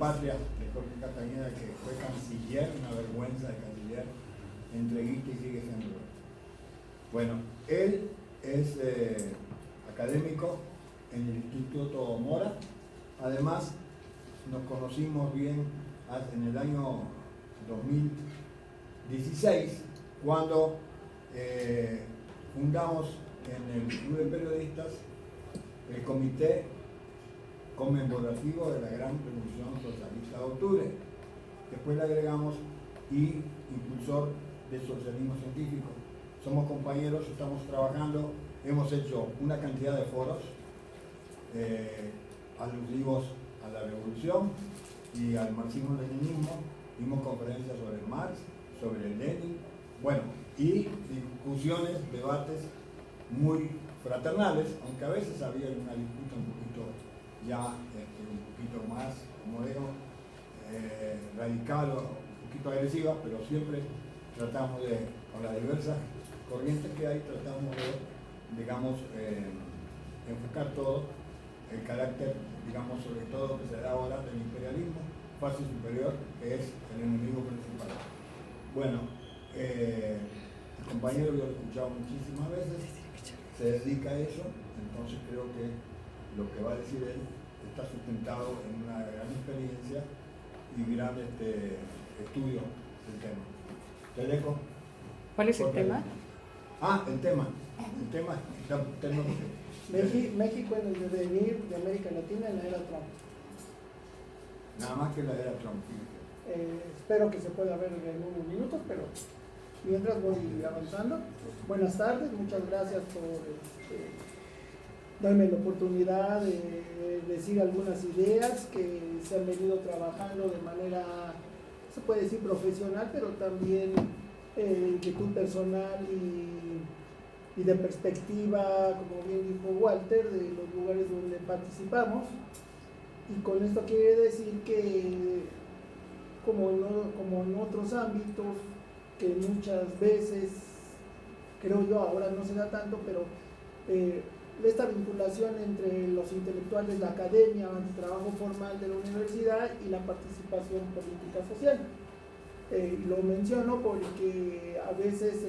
patria de Jorge Castañeda, que fue canciller, una vergüenza de canciller, entreguista y sigue siendo. Bueno, él es académico en el Instituto Mora. Además, nos conocimos bien en el año 2016, cuando fundamos en el Club de Periodistas el Comité Conmemorativo de la Gran Revolución Socialista de Octubre. Después le agregamos y impulsor del socialismo científico. Somos compañeros, estamos trabajando, hemos hecho una cantidad de foros alusivos a la revolución y al marxismo-leninismo. Dimos conferencias sobre Marx, sobre Lenin, bueno, y discusiones, debates muy fraternales, aunque a veces había una disputa un poquito ya un poquito más, como digo, radical o un poquito agresiva, pero siempre tratamos de, con las diversas corrientes que hay, tratamos de, digamos, enfocar todo el carácter, digamos, sobre todo que se da ahora del imperialismo, fase superior, que es el enemigo principal. Bueno, el compañero yo lo he escuchado muchísimas veces, se dedica a eso, entonces creo que lo que va a decir él está sustentado en una gran experiencia y gran estudio del tema. ¿Te dejo? ¿Cuál es el tema? Ah, el tema. México en el devenir de América Latina en la era Trump. Nada más que la era Trump. Espero que se pueda ver en unos minutos, pero mientras voy avanzando. Buenas tardes, muchas gracias por darme la oportunidad de decir algunas ideas que se han venido trabajando de manera, se puede decir profesional, pero también inquietud personal y de perspectiva, como bien dijo Walter, de los lugares donde participamos. Y con esto quiere decir que, como en otros ámbitos, que muchas veces, creo yo, ahora no se da tanto, pero esta vinculación entre los intelectuales, la academia, el trabajo formal de la universidad y la participación política social. Lo menciono porque a veces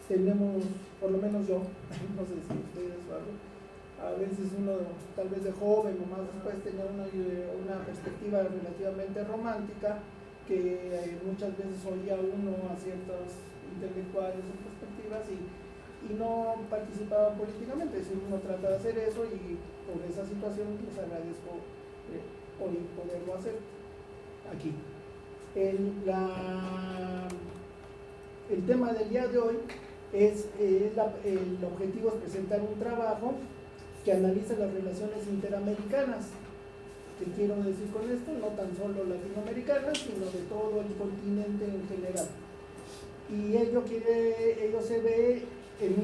tenemos, por lo menos yo, no sé si ustedes o algo, a veces uno tal vez de joven o más después tenía una perspectiva relativamente romántica, que muchas veces oía uno a ciertos intelectuales o perspectivas y no participaba políticamente. Si uno trata de hacer eso, y por esa situación les agradezco hoy poderlo hacer aquí. El tema del día de hoy el objetivo es presentar un trabajo que analiza las relaciones interamericanas. ¿Qué quiero decir con esto? No tan solo latinoamericanas, sino de todo el continente en general. Y ello se ve en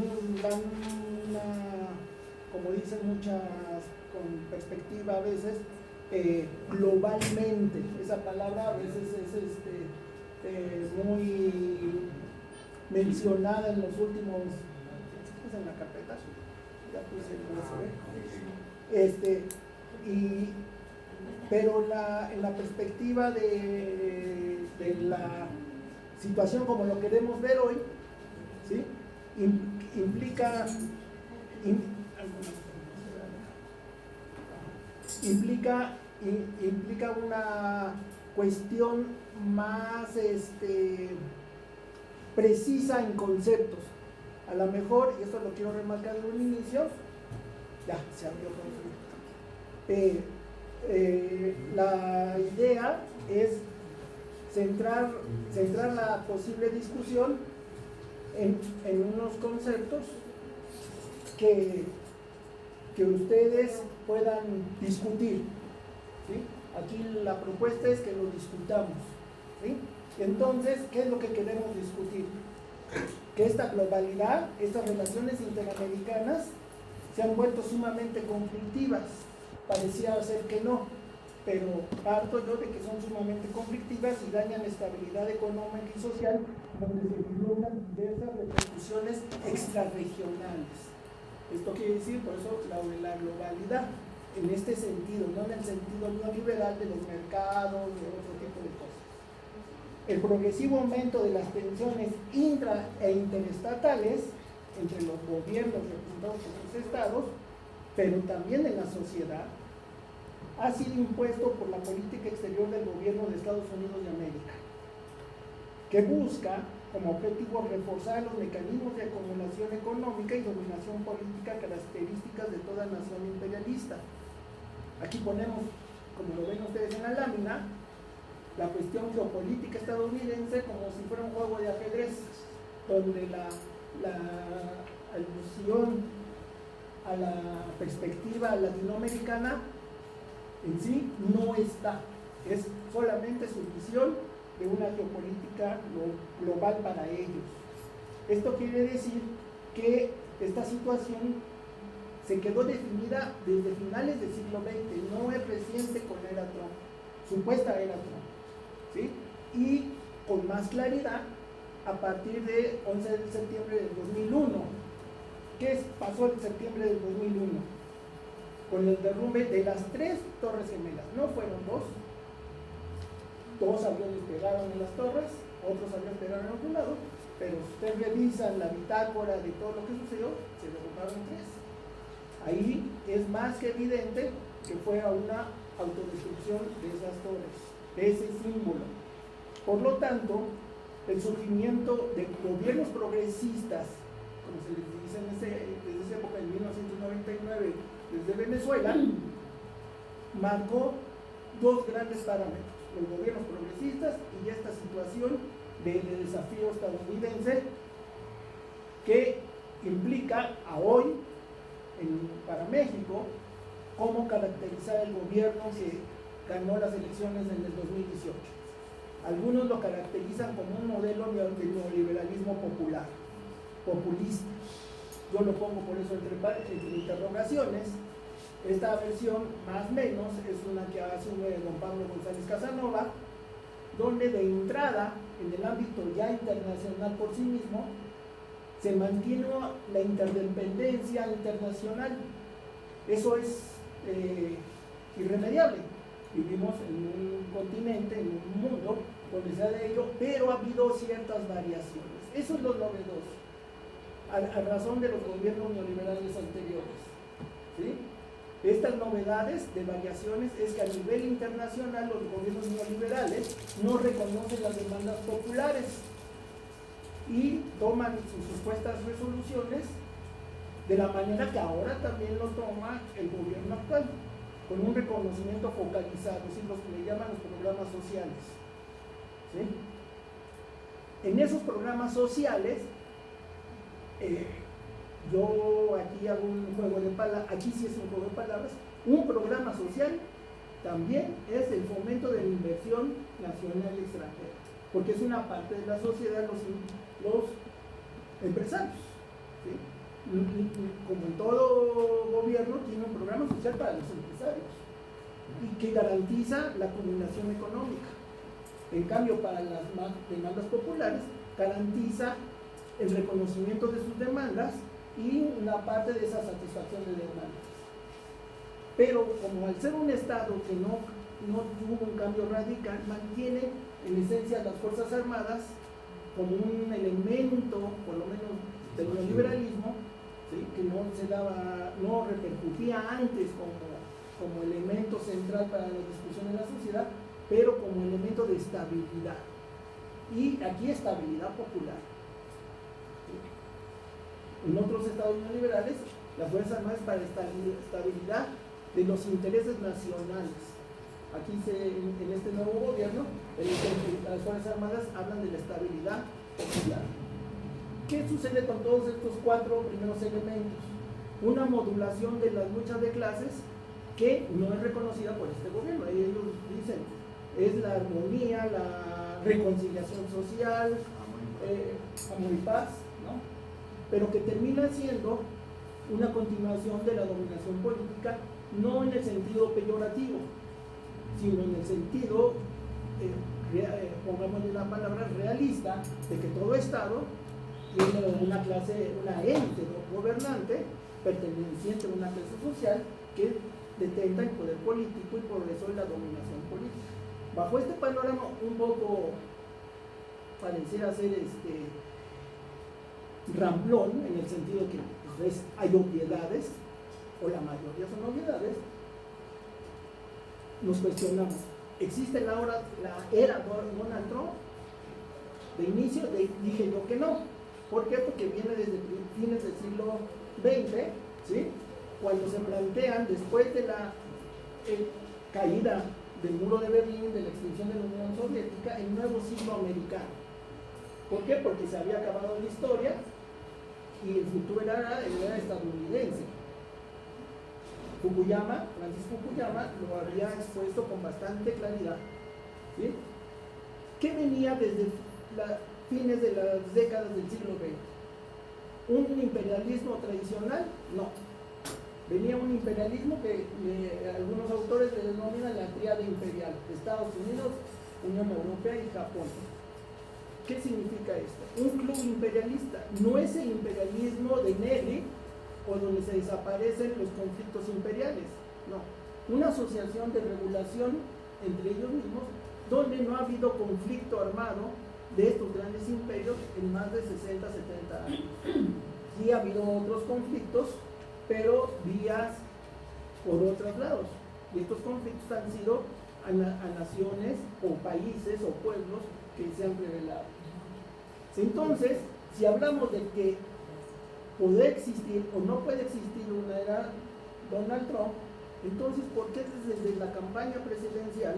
como dicen muchas, con perspectiva a veces, globalmente. Esa palabra a veces es muy mencionada en los últimos, en la carpeta, ya puse el USB, pero en la perspectiva de la situación como lo queremos ver hoy, ¿sí? implica una cuestión más precisa en conceptos. A lo mejor, y esto lo quiero remarcar en un inicio, ya se abrió con la idea es centrar la posible discusión en unos conceptos que ustedes puedan discutir, ¿sí? Aquí la propuesta es que lo discutamos, ¿sí? Entonces, ¿qué es lo que queremos discutir? Que esta globalidad, estas relaciones interamericanas se han vuelto sumamente conflictivas. Parecía ser que no, pero parto yo de que son sumamente conflictivas y dañan la estabilidad económica y social, donde se vislumbran diversas repercusiones extrarregionales. Esto quiere decir, por eso, la globalidad. en este sentido, no en el sentido neoliberal de los mercados, de otro tipo de cosas. El progresivo aumento de las tensiones intra e interestatales entre los gobiernos representados por los estados, pero también en la sociedad, ha sido impuesto por la política exterior del gobierno de Estados Unidos de América, que busca como objetivo reforzar los mecanismos de acumulación económica y dominación política características de toda nación imperialista. Aquí ponemos, como lo ven ustedes en la lámina, la cuestión geopolítica estadounidense como si fuera un juego de ajedrez, donde la alusión a la perspectiva latinoamericana en sí no está, es solamente su visión de una geopolítica global para ellos. Esto quiere decir que esta situación se quedó definida desde finales del siglo XX, no es reciente con la era Trump, supuesta era Trump, ¿sí? Y con más claridad a partir de 11 de septiembre del 2001. ¿Qué pasó en septiembre del 2001? Con el derrumbe de las 3 torres gemelas, no fueron 2 aviones pegaron en las torres, otros aviones pegaron en otro lado, pero si ustedes revisan la bitácora de todo lo que sucedió, se derrumbaron 3. Ahí es más que evidente que fue a una autodestrucción de esas torres, de ese símbolo. Por lo tanto, el surgimiento de gobiernos progresistas, como se les dice desde esa época, en 1999, desde Venezuela, marcó 2 grandes parámetros: los gobiernos progresistas y esta situación de desafío estadounidense que implica a hoy para México cómo caracterizar el gobierno que ganó las elecciones en el 2018. Algunos lo caracterizan como un modelo de neoliberalismo popular, populista. Yo lo pongo por eso entre interrogaciones. Esta versión, más o menos, es una que asume don Pablo González Casanova, donde de entrada, en el ámbito ya internacional por sí mismo, se mantiene la interdependencia internacional. Eso es irremediable. Vivimos en un continente, en un mundo donde se ha de ello, pero ha habido ciertas variaciones. Eso es lo novedoso, a razón de los gobiernos neoliberales anteriores, ¿sí? Estas novedades de variaciones es que a nivel internacional los gobiernos neoliberales no reconocen las demandas populares y toman sus supuestas resoluciones de la manera que ahora también lo toma el gobierno actual, con un reconocimiento focalizado, es decir, los que le llaman los programas sociales, ¿sí? En esos programas sociales, yo aquí hago un juego de palabras, aquí sí es un juego de palabras. Un programa social también es el fomento de la inversión nacional y extranjera, porque es una parte de la sociedad, los empresarios, ¿sí? Como en todo gobierno, tiene un programa social para los empresarios y que garantiza la acumulación económica. En cambio, para las demandas populares, garantiza el reconocimiento de sus demandas y una parte de esa satisfacción de demandas. Pero como al ser un Estado que no tuvo un cambio radical, mantiene en esencia las Fuerzas Armadas como un elemento, por lo menos del neoliberalismo, ¿sí? Que no repercutía antes como elemento central para la discusión en la sociedad, pero como elemento de estabilidad. Y aquí estabilidad popular. En otros estados neoliberales, las Fuerzas Armadas para estabilidad de los intereses nacionales. Aquí en este nuevo gobierno, las Fuerzas Armadas hablan de la estabilidad popular. ¿Qué sucede con todos estos 4 primeros elementos? Una modulación de las luchas de clases que no es reconocida por este gobierno. Ellos dicen, es la armonía, la reconciliación social, amor y paz, ¿no? Pero que termina siendo una continuación de la dominación política, no en el sentido peyorativo, sino en el sentido, pongámosle la palabra realista, de que todo Estado tiene una clase, una élite gobernante perteneciente a una clase social que detenta el poder político y por eso la dominación política. Bajo este panorama un poco pareciera ser ramplón, en el sentido que pues, hay obviedades, o la mayoría son obviedades, nos cuestionamos, ¿existe la era Donald Trump? De inicio dije yo que no. ¿Por qué? Porque viene desde fines del siglo XX, ¿sí? Cuando se plantean, después de la caída del muro de Berlín, de la extinción de la Unión Soviética, el nuevo siglo americano. ¿Por qué? Porque se había acabado la historia y el futuro era estadounidense. Francis Fukuyama lo había expuesto con bastante claridad, ¿sí? ¿Qué venía desde fines de las décadas del siglo XX? ¿Un imperialismo tradicional? No. Venía un imperialismo que algunos autores le denominan la tríada imperial: Estados Unidos, Unión Europea y Japón. ¿Qué significa esto? Un club imperialista. No es el imperialismo de Negri, o donde se desaparecen los conflictos imperiales. No. Una asociación de regulación entre ellos mismos, donde no ha habido conflicto armado de estos grandes imperios en más de 60, 70 años. Sí ha habido otros conflictos, pero vías por otros lados. Y estos conflictos han sido a naciones o países o pueblos que se han revelado. Entonces, si hablamos de que puede existir o no puede existir una era Donald Trump, entonces, ¿por qué desde la campaña presidencial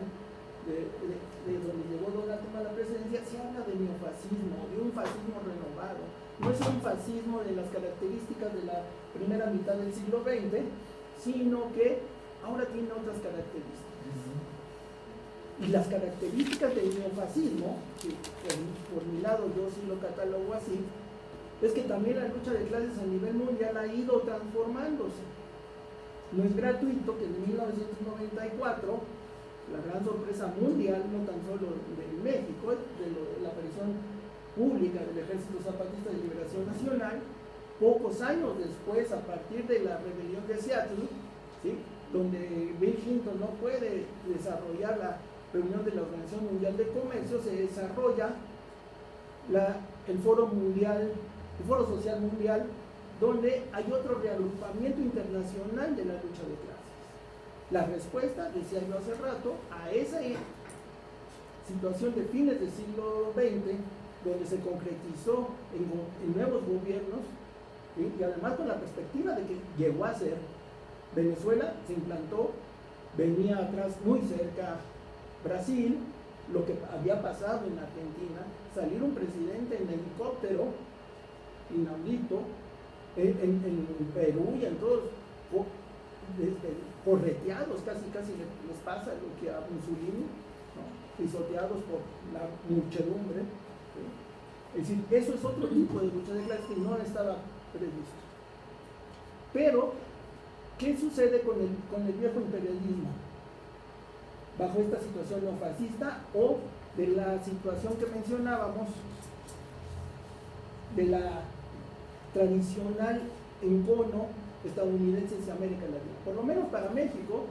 de donde llegó Donald Trump a la presidencia se habla de neofascismo, de un fascismo renovado? No es un fascismo de las características de la primera mitad del siglo XX, sino que ahora tiene otras características. Y las características del neofascismo, que por mi lado yo sí lo catalogo así, es que también la lucha de clases a nivel mundial ha ido transformándose. No es gratuito que en 1994 la gran sorpresa mundial, no tan solo de México, de la aparición pública del Ejército Zapatista de Liberación Nacional, pocos años después, a partir de la rebelión de Seattle, ¿sí?, donde Bill Clinton no puede desarrollar la reunión de la Organización Mundial de Comercio, se desarrolla el Foro Social Mundial, donde hay otro reagrupamiento internacional de la lucha de clases. La respuesta, decía yo hace rato, a esa situación de fines del siglo XX, donde se concretizó en nuevos gobiernos, ¿sí?, y además con la perspectiva de que llegó a ser Venezuela, se implantó, venía atrás muy cerca Brasil, lo que había pasado en Argentina, salir un presidente en helicóptero, inaudito, en Perú y en todos, correteados, casi les pasa lo que a Mussolini, ¿no?, pisoteados por la muchedumbre, ¿sí? Es decir, eso es otro tipo de lucha de clases que no estaba previsto. Pero, ¿qué sucede con el viejo imperialismo? Bajo esta situación neofascista o de la situación que mencionábamos de la tradicional encono estadounidense hacia América Latina. Por lo menos para México,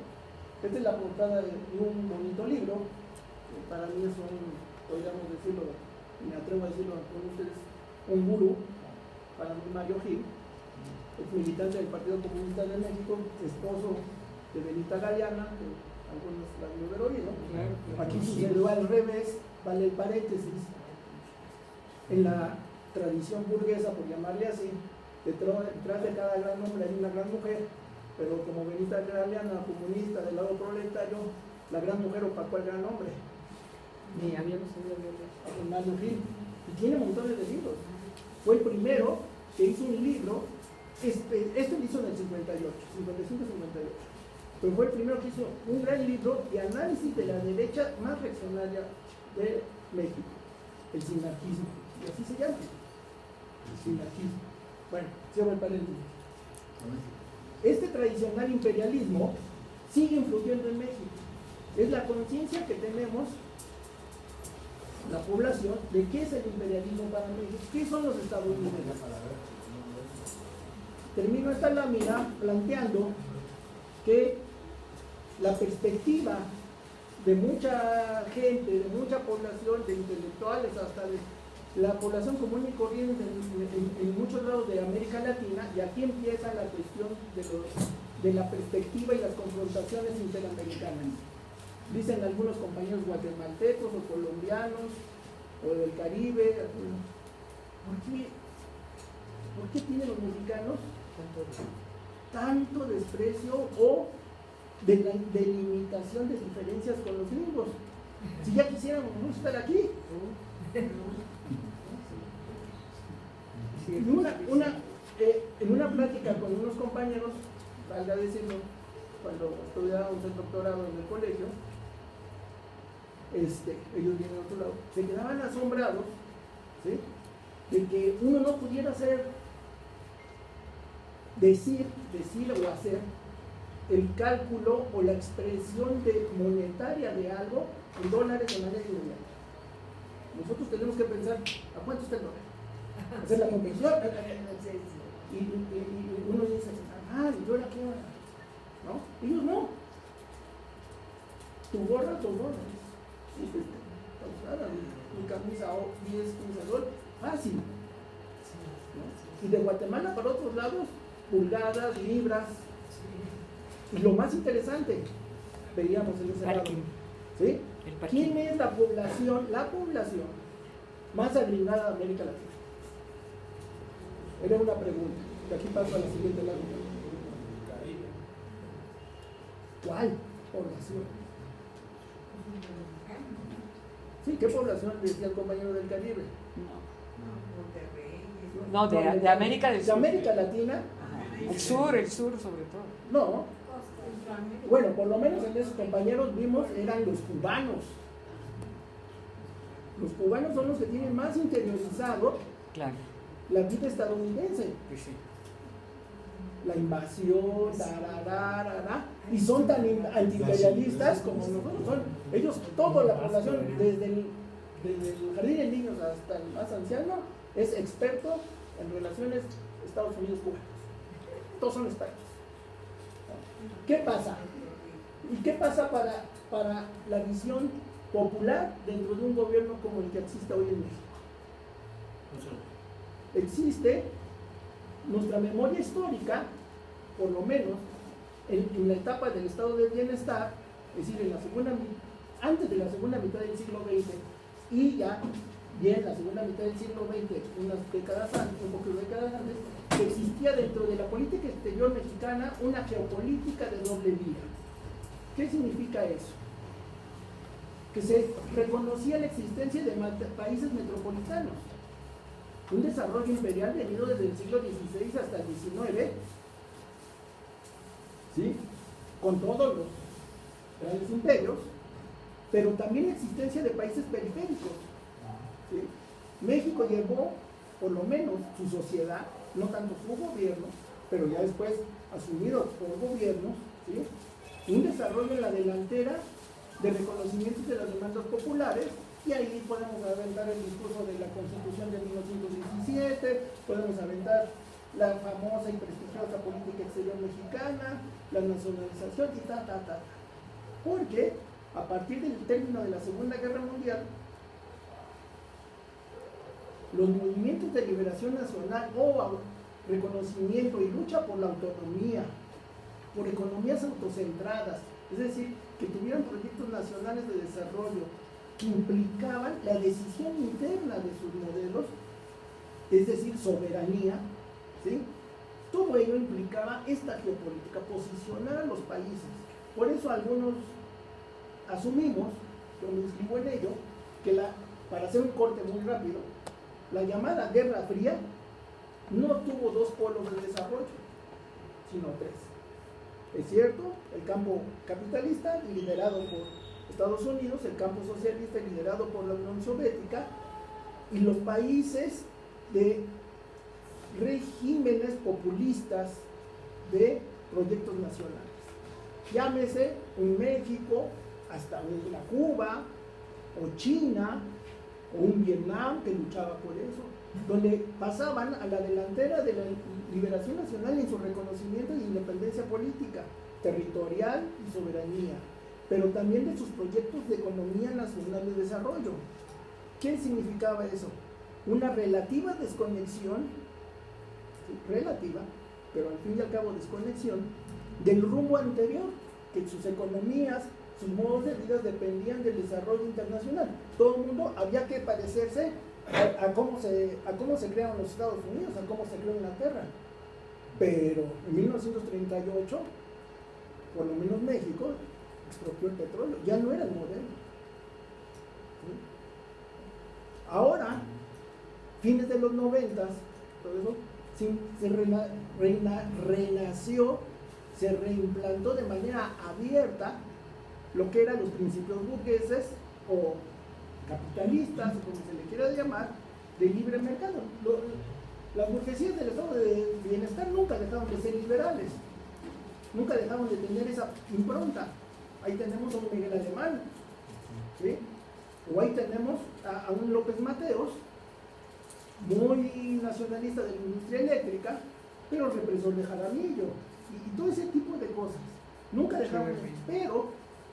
esta es la portada de un bonito libro, que para mí es podríamos decirlo, me atrevo a decirlo con ustedes, un gurú, para mí Mario Gil, el militante del Partido Comunista de México, esposo de Benita Galeana, que algunos la han de haber oído. Aquí sucedió al revés, vale el paréntesis, en la tradición burguesa, por llamarle así, detrás de cada gran hombre hay una gran mujer, pero como Benita Galeana, comunista del lado proletario, la gran mujer opacó al gran hombre. Mario Gil, y tiene montones de libros. Fue el primero que hizo un libro, esto lo hizo en el 55-58, pero fue el primero que hizo un gran libro de análisis de la derecha más reaccionaria de México, el sinarquismo, y así se llama, el sinarquismo. Bueno, cierro el paréntesis. Este tradicional imperialismo sigue influyendo en México. Es la conciencia que tenemos, la población, de qué es el imperialismo para México, qué son los estadounidenses. Termino esta lámina planteando que la perspectiva de mucha gente, de mucha población, de intelectuales, hasta de la población común y corriente en muchos lados de América Latina, y aquí empieza la cuestión de la perspectiva y las confrontaciones interamericanas. Dicen algunos compañeros guatemaltecos o colombianos o del Caribe, ¿por qué tienen los mexicanos tanto desprecio o de la delimitación de diferencias con los gringos? Si ya quisiéramos estar aquí. En una plática con unos compañeros, valga decirlo, cuando estudiábamos el doctorado en el colegio, ellos vienen de otro lado, se quedaban asombrados, ¿sí?, de que uno no pudiera decir o hacer el cálculo o la expresión monetaria de algo en dólares de manera inmediata. Nosotros tenemos que pensar, ¿a cuánto está el dólar? Hacer la conversión. Y uno dice, ¿y yo ahora qué hora? ¿No? Ellos no. Tu gorra, $2. Mi camisa, $10, $15, fácil. ¿No? Y de Guatemala para otros lados, pulgadas, libras. Y lo más interesante, veíamos en ese lado, ¿sí? ¿Quién es la población más agregada de América Latina? Era una pregunta, que aquí paso a la siguiente lámina. ¿Cuál población? Sí, ¿qué población decía el compañero del Caribe? No, de América del Sur. De América Latina. El sur sobre todo. No. Bueno, por lo menos en esos compañeros vimos eran los cubanos. Los cubanos son los que tienen más interiorizado, claro, la vida estadounidense. Pues sí. La invasión, y son tan antiimperialistas como nosotros son. Ellos, toda la población, desde el jardín de niños hasta el más anciano, es experto en relaciones Estados Unidos-Cuba. Todos son expertos. ¿Qué pasa? ¿Y qué pasa para la visión popular dentro de un gobierno como el que existe hoy en México? Existe nuestra memoria histórica, por lo menos en la etapa del estado de bienestar, es decir, antes de la segunda mitad del siglo XX y ya bien la segunda mitad del siglo XX, unas décadas antes, un poco de décadas antes, existía dentro de la política exterior mexicana una geopolítica de doble vía. ¿Qué significa eso? Que se reconocía la existencia de países metropolitanos, un desarrollo imperial venido desde el siglo XVI hasta el XIX, ¿sí?, con todos los grandes imperios, pero también la existencia de países periféricos, ¿sí? México llevó, por lo menos, su sociedad, no tanto su gobierno, pero ya después asumido por gobiernos, ¿sí?, un desarrollo en la delantera de reconocimiento de las demandas populares, y ahí podemos aventar el discurso de la Constitución de 1917, podemos aventar la famosa y prestigiosa política exterior mexicana, la nacionalización y porque a partir del término de la Segunda Guerra Mundial, los movimientos de liberación nacional o reconocimiento y lucha por la autonomía, por economías autocentradas, es decir, que tuvieran proyectos nacionales de desarrollo que implicaban la decisión interna de sus modelos, es decir, soberanía, ¿sí? Todo ello implicaba esta geopolítica, posicionar a los países. Por eso algunos asumimos, yo me inscribo en ello, que para hacer un corte muy rápido, la llamada Guerra Fría no tuvo dos polos de desarrollo, sino tres. Es cierto, el campo capitalista, liderado por Estados Unidos, el campo socialista, liderado por la Unión Soviética, y los países de regímenes populistas de proyectos nacionales. Llámese un México, hasta una Cuba, o China, o un Vietnam que luchaba por eso, donde pasaban a la delantera de la liberación nacional en su reconocimiento de independencia política. territorial y soberanía, pero también de sus proyectos de economía nacional de desarrollo. ¿Qué significaba eso? Una relativa desconexión, ¿sí? Relativa, pero al fin y al cabo desconexión, del rumbo anterior, que sus economías, sus modos de vida dependían del desarrollo internacional. Todo el mundo había que parecerse a cómo se crearon los Estados Unidos, a cómo se creó Inglaterra. Pero en 1938, por lo menos México, expropió el petróleo, ya no era el modelo. ¿Sí? Ahora, fines de los 90, todo eso, renació, se reimplantó de manera abierta lo que eran los principios burgueses o capitalistas, o como se le quiera llamar, de libre mercado. Las burguesías del estado de bienestar nunca dejaron de ser liberales, nunca dejaron de tener esa impronta. Ahí tenemos a un Miguel Alemán, ¿sí? O ahí tenemos a un López Mateos, muy nacionalista de la industria eléctrica, pero represor de Jaramillo, y todo ese tipo de cosas. Nunca dejaron, pero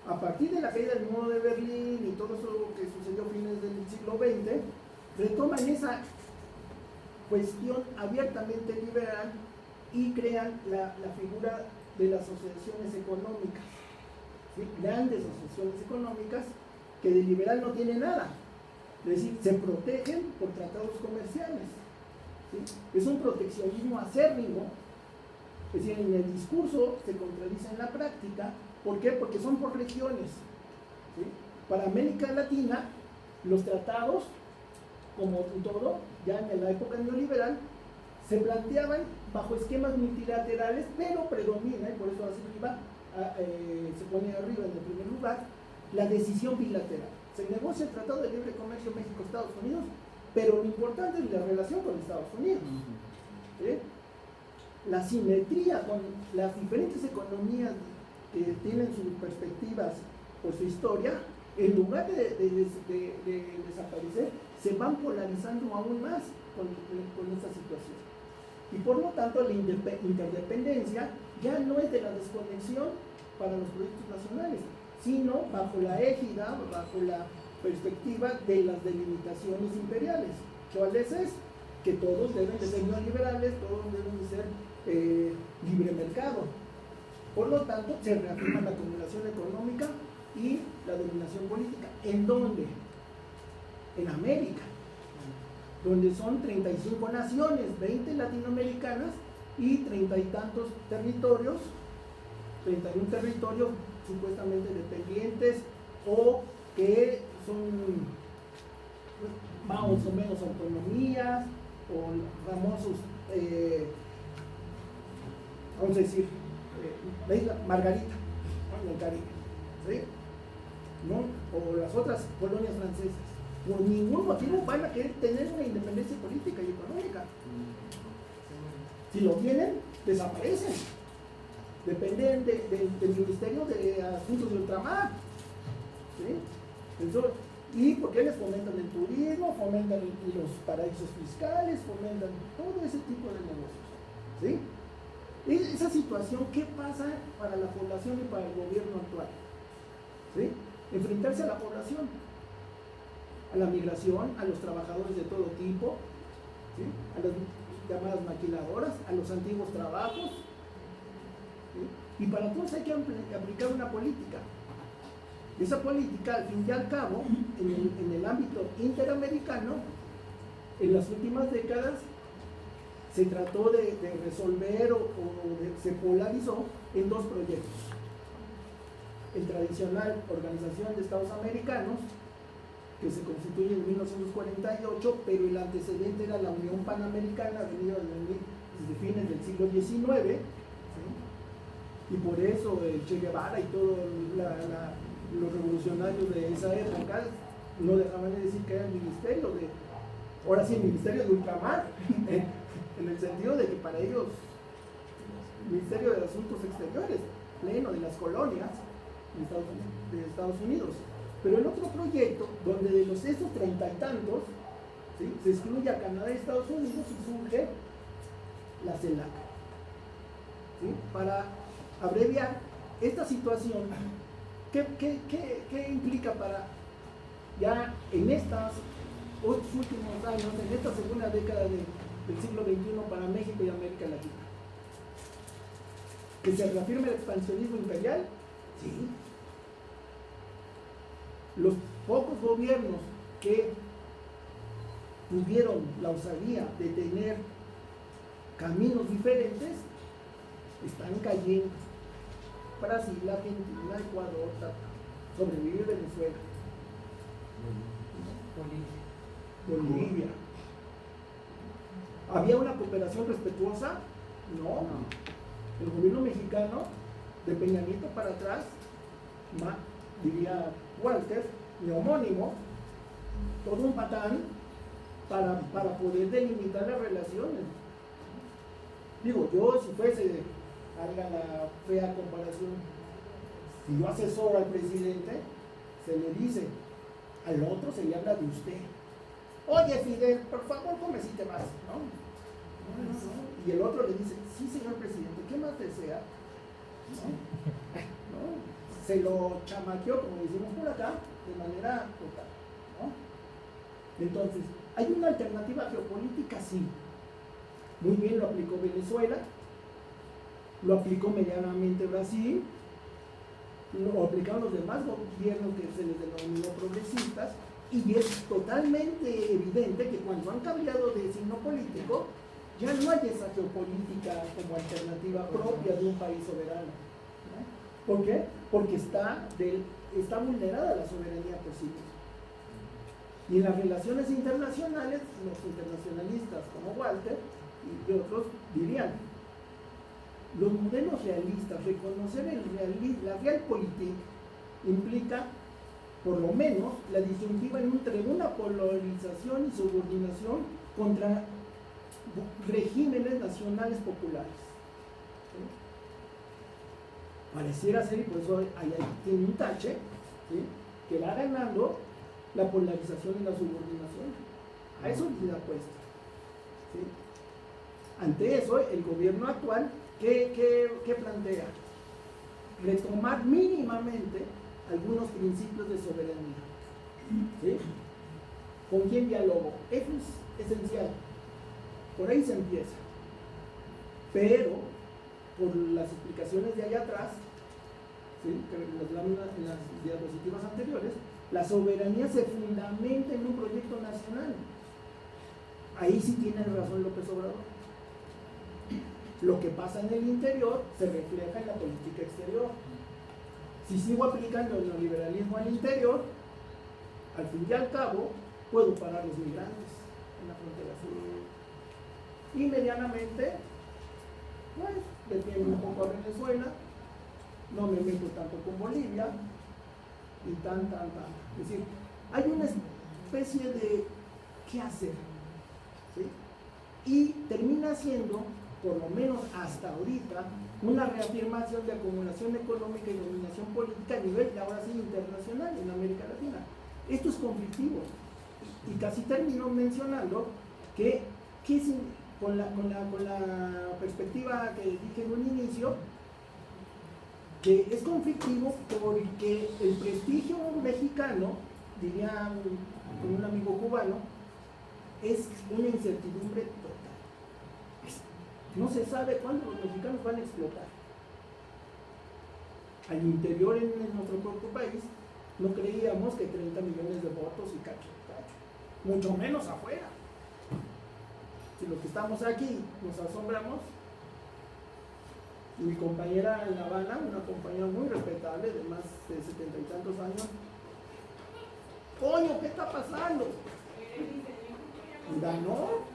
a partir de la caída del muro de Berlín y todo eso que sucedió a fines del siglo XX, retoman esa cuestión abiertamente liberal y crean la figura de las asociaciones económicas, ¿sí? Grandes asociaciones económicas que de liberal no tiene nada, es decir, se protegen por tratados comerciales, ¿sí? Es un proteccionismo acérrimo, es decir, en el discurso se contradice en la práctica. ¿Por qué? Porque son por regiones, ¿sí? Para América Latina, los tratados, como en todo, ya en la época neoliberal, se planteaban bajo esquemas multilaterales, pero predomina, y por eso arriba, se pone arriba en el primer lugar, la decisión bilateral. Se negocia el Tratado de Libre Comercio México-Estados Unidos, pero lo importante es la relación con Estados Unidos, ¿sí? La simetría con las diferentes economías que tienen sus perspectivas por su historia, en lugar de desaparecer, se van polarizando aún más con esta situación. Y por lo tanto, la interdependencia ya no es de la desconexión para los proyectos nacionales, sino bajo la égida, bajo la perspectiva de las delimitaciones imperiales. ¿Cuáles es? Que todos deben de ser neoliberales, todos deben de ser libre mercado. Por lo tanto, se reafirma la acumulación económica y la dominación política. ¿En dónde? En América, donde son 35 naciones, 20 latinoamericanas y 30 y tantos territorios, 31 territorios supuestamente dependientes o que son más o menos autonomías o famosos, vamos a decir, la isla Margarita, ¿no? En el Caribe, ¿sí? ¿No? O las otras colonias francesas. Por ningún motivo van a querer tener una independencia política y económica. Si lo tienen, desaparecen. Dependen del Ministerio de Asuntos de Ultramar, ¿sí? Entonces, ¿y por qué les fomentan el turismo? Fomentan los paraísos fiscales, fomentan todo ese tipo de negocios, ¿sí? Esa situación, ¿qué pasa para la población y para el gobierno actual? ¿Sí? Enfrentarse a la población, a la migración, a los trabajadores de todo tipo, ¿sí? A las llamadas maquiladoras, a los antiguos trabajos, ¿sí? Y para todos hay que aplicar una política. Esa política, al fin y al cabo, en el ámbito interamericano, en las últimas décadas, se trató de resolver se polarizó en dos proyectos. El tradicional Organización de Estados Americanos, que se constituye en 1948, pero el antecedente era la Unión Panamericana, venida desde fines del siglo XIX, ¿sí? Y por eso el Che Guevara y todos los revolucionarios de esa época no dejaban de decir que era el ministerio ahora sí, el ministerio de ultramar, en el sentido de que para ellos, el Ministerio de Asuntos Exteriores, pleno de las colonias de Estados Unidos. Pero el otro proyecto, donde de esos 30 y tantos, ¿sí? Se excluye a Canadá y Estados Unidos y surge la CELAC, ¿sí? Para abreviar, esta situación, ¿qué implica para ya en estos últimos años, en esta segunda década del siglo XXI para México y América Latina? ¿Que se reafirme el expansionismo imperial? Sí. Los pocos gobiernos que tuvieron la osadía de tener caminos diferentes están cayendo. Brasil, Argentina, Ecuador, sobrevive Venezuela, Bolivia. ¿Había una cooperación respetuosa? No. El gobierno mexicano, de Peña Nieto para atrás, diría Walter, mi homónimo, todo un patán para poder delimitar las relaciones. Digo, yo si fuese, haga la fea comparación, si yo asesoro al presidente, se le dice, al otro se le habla de usted. Oye, Fidel, por favor, come si te vas, ¿no? Y el otro le dice, sí, señor presidente, ¿qué más desea? ¿No? Se lo chamaqueó, como decimos por acá, de manera total, ¿no? Entonces, ¿hay una alternativa geopolítica? Sí. Muy bien lo aplicó Venezuela, lo aplicó medianamente Brasil, lo aplicaron los demás gobiernos que se les denominó progresistas, y es totalmente evidente que cuando han cambiado de signo político, ya no hay esa geopolítica como alternativa propia de un país soberano, ¿no? ¿Por qué? Porque está vulnerada la soberanía posible. Y en las relaciones internacionales, los internacionalistas como Walter y otros dirían, los modelos realistas, reconocer la realpolitik implica por lo menos la disyuntiva entre una polarización y subordinación contra regímenes nacionales populares. ¿Sí? Pareciera ser, y por eso ahí tiene un tache, ¿sí?, que va ganando la polarización y la subordinación. A eso le da puesta. ¿Sí? Ante eso, el gobierno actual, ¿qué plantea? Retomar mínimamente algunos principios de soberanía. ¿Sí? ¿Con quién dialogo? Eso es esencial. Por ahí se empieza. Pero, por las explicaciones de allá atrás, ¿sí?, en las diapositivas anteriores, la soberanía se fundamenta en un proyecto nacional. Ahí sí tiene razón López Obrador. Lo que pasa en el interior se refleja en la política exterior. Si sigo aplicando el neoliberalismo al interior, al fin y al cabo, puedo parar los migrantes en la frontera sur. Y medianamente, pues, defiendo un poco a Venezuela, no me meto tanto con Bolivia, y tan. Es decir, hay una especie de qué hacer, ¿sí? Y termina siendo, por lo menos hasta ahorita, una reafirmación de acumulación económica y dominación política a nivel, ahora sí, internacional en América Latina. Esto es conflictivo. Y casi termino mencionando que con la perspectiva que dije en un inicio, que es conflictivo porque el prestigio mexicano, diría un amigo cubano, es una incertidumbre total. No se sabe cuándo los mexicanos van a explotar. Al interior en nuestro propio país no creíamos que 30 millones de votos y cacho, mucho menos afuera. Si los que estamos aquí nos asombramos, mi compañera en La Habana, una compañera muy respetable de más de 70 y tantos años, coño, ¿qué está pasando? Ganó.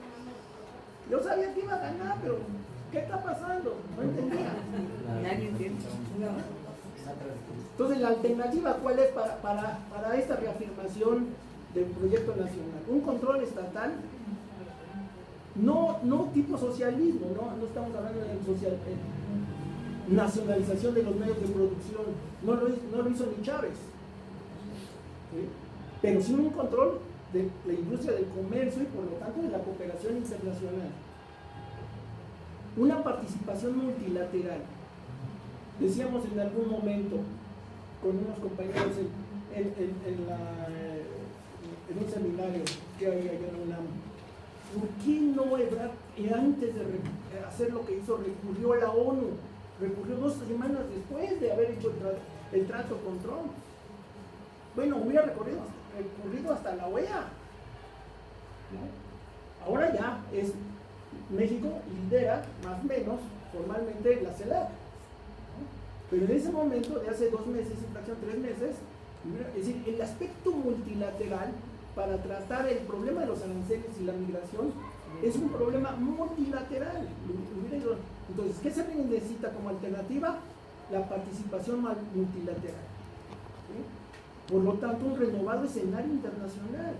Yo sabía que iba a ganar, pero ¿qué está pasando? No entendía. Nadie entiende. Entonces, la alternativa, ¿cuál es para esta reafirmación del proyecto nacional? Un control estatal, no tipo socialismo, no estamos hablando de nacionalización de los medios de producción, no lo hizo ni Chávez, ¿sí? Pero sí un control de la industria del comercio y por lo tanto de la cooperación internacional. Una participación multilateral. Decíamos en algún momento con unos compañeros en un seminario que hay allá en la UNAM, ¿por qué no Ebrard, antes de hacer lo que hizo, recurrió a la ONU? Recurrió 2 semanas después de haber hecho el trato con Trump. Bueno, hubiera recurrido hasta la OEA, ¿no? Ahora ya es México lidera más o menos formalmente la CELAC, ¿no? Pero en ese momento, de hace 2 meses, infracción 3 meses, es decir, el aspecto multilateral para tratar el problema de los aranceles y la migración es un problema multilateral. Entonces, ¿qué se necesita como alternativa? La participación multilateral, ¿sí? Por lo tanto, un renovado escenario internacional,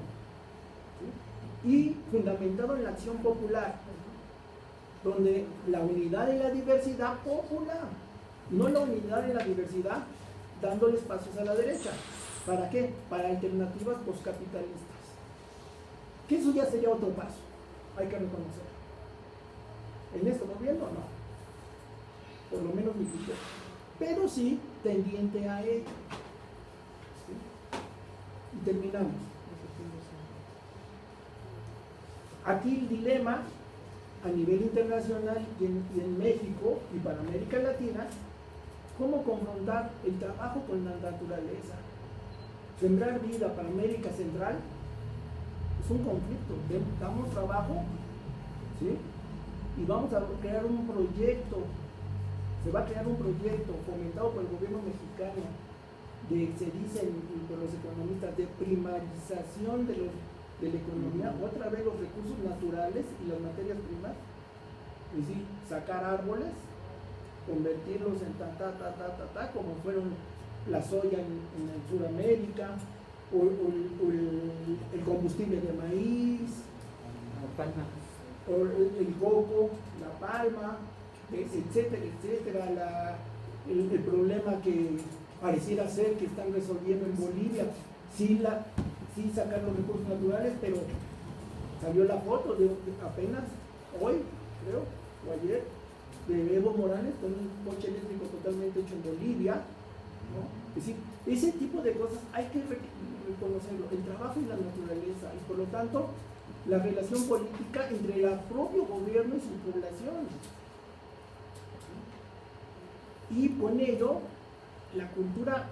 ¿sí? Y fundamentado en la acción popular, donde la unidad en la diversidad popular, no la unidad en la diversidad dándole espacios a la derecha. ¿Para qué? Para alternativas poscapitalistas. Que eso ya sería otro paso, hay que reconocer. ¿En este gobierno? No. Por lo menos mi criterio. Pero sí tendiente a ello. ¿Sí? Y terminamos. Aquí el dilema a nivel internacional y en México y para América Latina, ¿cómo confrontar el trabajo con la naturaleza? Sembrar vida para América Central es un conflicto. Damos trabajo, ¿sí? Y vamos a crear un proyecto, se va a crear un proyecto fomentado por el gobierno mexicano se dice por los economistas, de primarización de la economía, otra vez los recursos naturales y las materias primas, es decir, sacar árboles, convertirlos en como fueron la soya en Sudamérica, o el combustible de maíz, La palma. o el coco, la palma, etcétera, etcétera. El problema que pareciera ser que están resolviendo en Bolivia, sí sacar los recursos naturales, pero salió la foto de apenas hoy, creo, o ayer, de Evo Morales con un coche eléctrico totalmente hecho en Bolivia, ¿no? Es decir, ese tipo de cosas hay que reconocerlo, el trabajo y la naturaleza, y por lo tanto la relación política entre el propio gobierno y su población, y con ello la cultura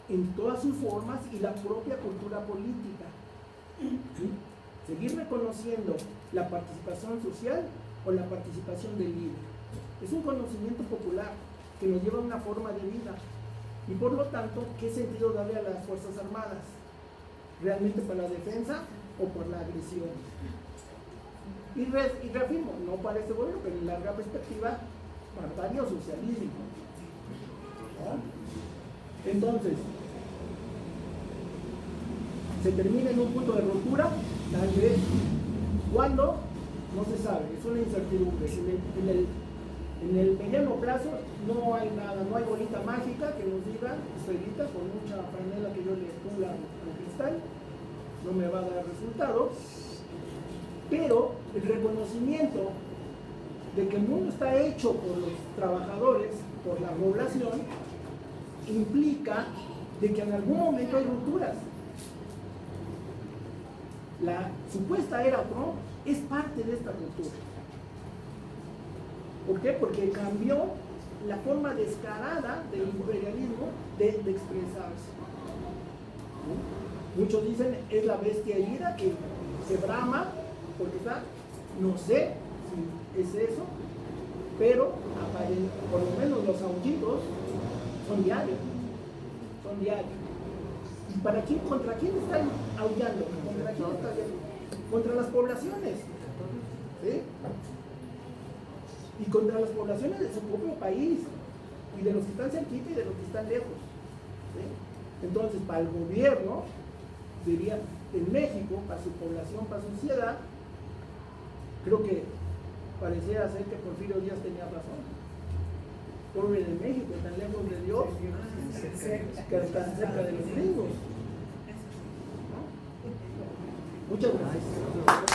en todas sus formas y la propia cultura política, ¿sí? Seguir reconociendo la participación social o la participación del líder. Es un conocimiento popular que nos lleva a una forma de vida, y por lo tanto, ¿qué sentido darle a las Fuerzas Armadas? ¿Realmente para la defensa o por la agresión? Y reafirmo, no para este gobierno, pero en larga perspectiva, barbarie o socialismo, ¿no? Entonces, se termina en un punto de ruptura, tal vez. ¿Cuándo? No se sabe, es una incertidumbre. En el mediano plazo no hay nada, no hay bolita mágica que nos diga, esferita con mucha franela que yo le pula al cristal, no me va a dar resultados, pero el reconocimiento de que el mundo está hecho por los trabajadores, por la población, implica de que en algún momento hay rupturas. La supuesta era Trump es parte de esta ruptura. ¿Por qué? Porque cambió la forma descarada del imperialismo de expresarse, ¿no? Muchos dicen es la bestia herida que se brama porque está, no sé si es eso, pero por lo menos los aullidos son diarios. ¿Y contra quién están aullando? ¿Contra quién están aullando? Contra las poblaciones, ¿sí? Y contra las poblaciones de su propio país, y de los que están cerquita y de los que están lejos, ¿sí? Entonces, para el gobierno, diría, en México, para su población, para su sociedad, creo que pareciera ser que Porfirio Díaz tenía razón. Pobre de México, tan lejos de Dios, que tan cerca de los gringos, ¿no? Muchas gracias.